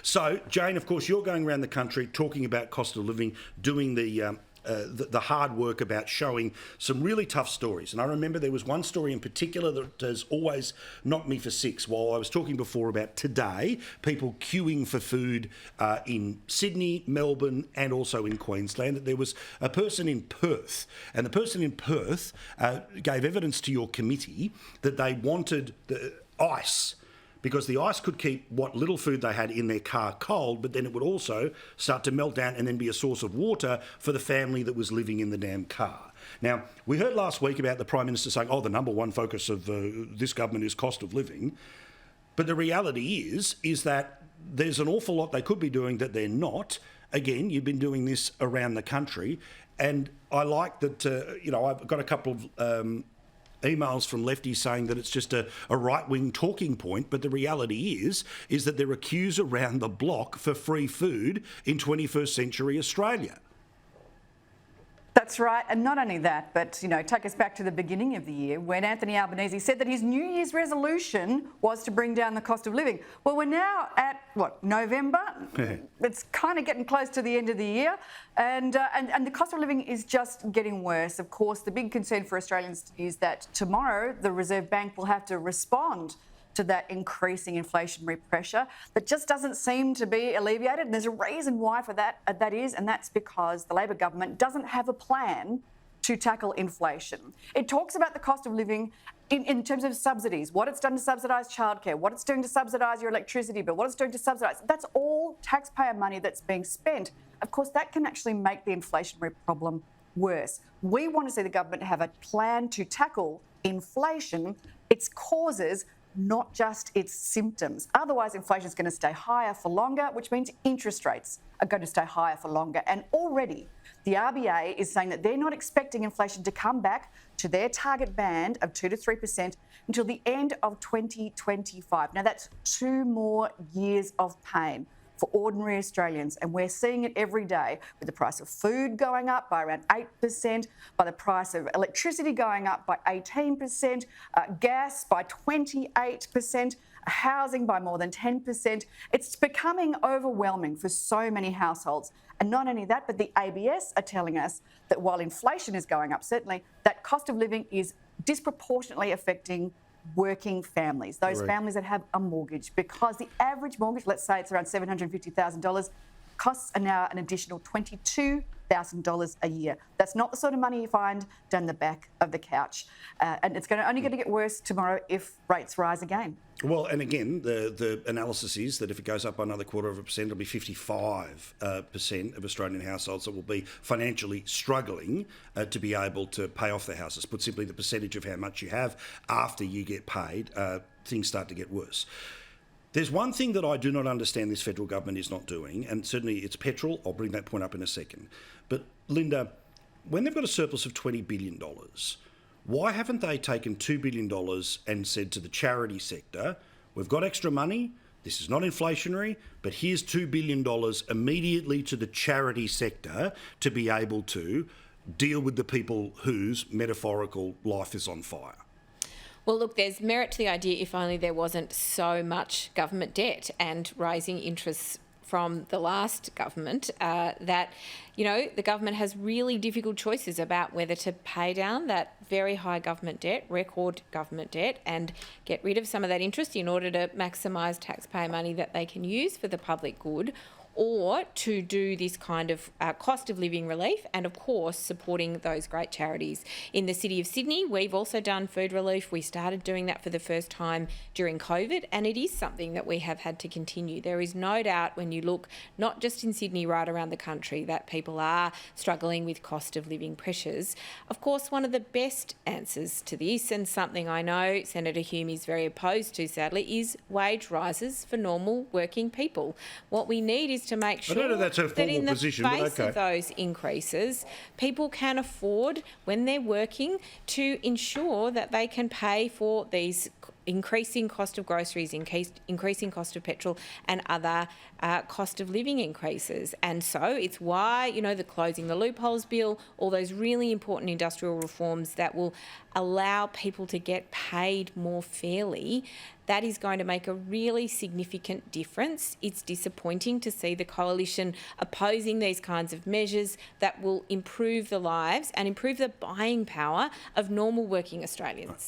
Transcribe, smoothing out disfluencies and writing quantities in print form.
So, Jane, of course, you're going around the country talking about cost of living, doing the hard work about showing some really tough stories. And I remember there was one story in particular that has always knocked me for six. While I was talking before about today, people queuing for food in Sydney, Melbourne and also in Queensland, that there was a person in Perth. And the person in Perth gave evidence to your committee that they wanted the ice, because the ice could keep what little food they had in their car cold, but then it would also start to melt down and then be a source of water for the family that was living in the damn car. Now, we heard last week about the Prime Minister saying, the number one focus of this government is cost of living. But the reality is that there's an awful lot they could be doing that they're not. Again, you've been doing this around the country. And I like that, I've got a couple of emails from lefties saying that it's just a right-wing talking point, but the reality is that there are queues around the block for free food in 21st century Australia. That's right, and not only that, but take us back to the beginning of the year when Anthony Albanese said that his New Year's resolution was to bring down the cost of living. Well, we're now at November. It's kind of getting close to the end of the year, and the cost of living is just getting worse. Of course, the big concern for Australians is that tomorrow the Reserve Bank will have to respond to that increasing inflationary pressure that just doesn't seem to be alleviated. And there's a reason why for that, and that's because the Labor government doesn't have a plan to tackle inflation. It talks about the cost of living in terms of subsidies, what it's done to subsidise childcare, what it's doing to subsidise your electricity bill, what it's doing to subsidise. That's all taxpayer money that's being spent. Of course, that can actually make the inflationary problem worse. We want to see the government have a plan to tackle inflation, its causes, not just its symptoms. Otherwise, inflation is going to stay higher for longer, which means interest rates are going to stay higher for longer. And already the RBA is saying that they're not expecting inflation to come back to their target band of 2 to 3% until the end of 2025. Now, that's 2 more years of pain for ordinary Australians, and we're seeing it every day with the price of food going up by around 8%, by the price of electricity going up by 18%, gas by 28%, housing by more than 10%. It's becoming overwhelming for so many households. And not only that, but the ABS are telling us that while inflation is going up, certainly, that cost of living is disproportionately affecting working families, those families that have a mortgage, because the average mortgage, let's say it's around $750,000, costs are now an additional $22,000 a year. That's not the sort of money you find down the back of the couch. And it's only going to get worse tomorrow if rates rise again. Well, and again, the analysis is that if it goes up by another 0.25%, it'll be 55% of Australian households that will be financially struggling to be able to pay off their houses. Put simply, the percentage of how much you have after you get paid, things start to get worse. There's one thing that I do not understand this federal government is not doing, and certainly it's petrol. I'll bring that point up in a second. But, Linda, when they've got a surplus of $20 billion, why haven't they taken $2 billion and said to the charity sector, we've got extra money, this is not inflationary, but here's $2 billion immediately to the charity sector to be able to deal with the people whose metaphorical life is on fire? Well, look, there's merit to the idea if only there wasn't so much government debt and raising interests from the last government that, the government has really difficult choices about whether to pay down that very high government debt, record government debt, and get rid of some of that interest in order to maximise taxpayer money that they can use for the public good, or to do this kind of cost of living relief and, of course, supporting those great charities. In the City of Sydney, we've also done food relief. We started doing that for the first time during COVID, and it is something that we have had to continue. There is no doubt when you look, not just in Sydney, right around the country, that people are struggling with cost of living pressures. Of course, one of the best answers to this, and something I know Senator Hume is very opposed to, sadly, is wage rises for normal working people. What we need is to make sure that in the face of those increases, people can afford, when they're working, to ensure that they can pay for these increasing cost of groceries, increasing cost of petrol and other cost of living increases. And so it's why, you know, the Closing the Loopholes Bill, all those really important industrial reforms that will allow people to get paid more fairly, that is going to make a really significant difference. It's disappointing to see the coalition opposing these kinds of measures that will improve the lives and improve the buying power of normal working Australians.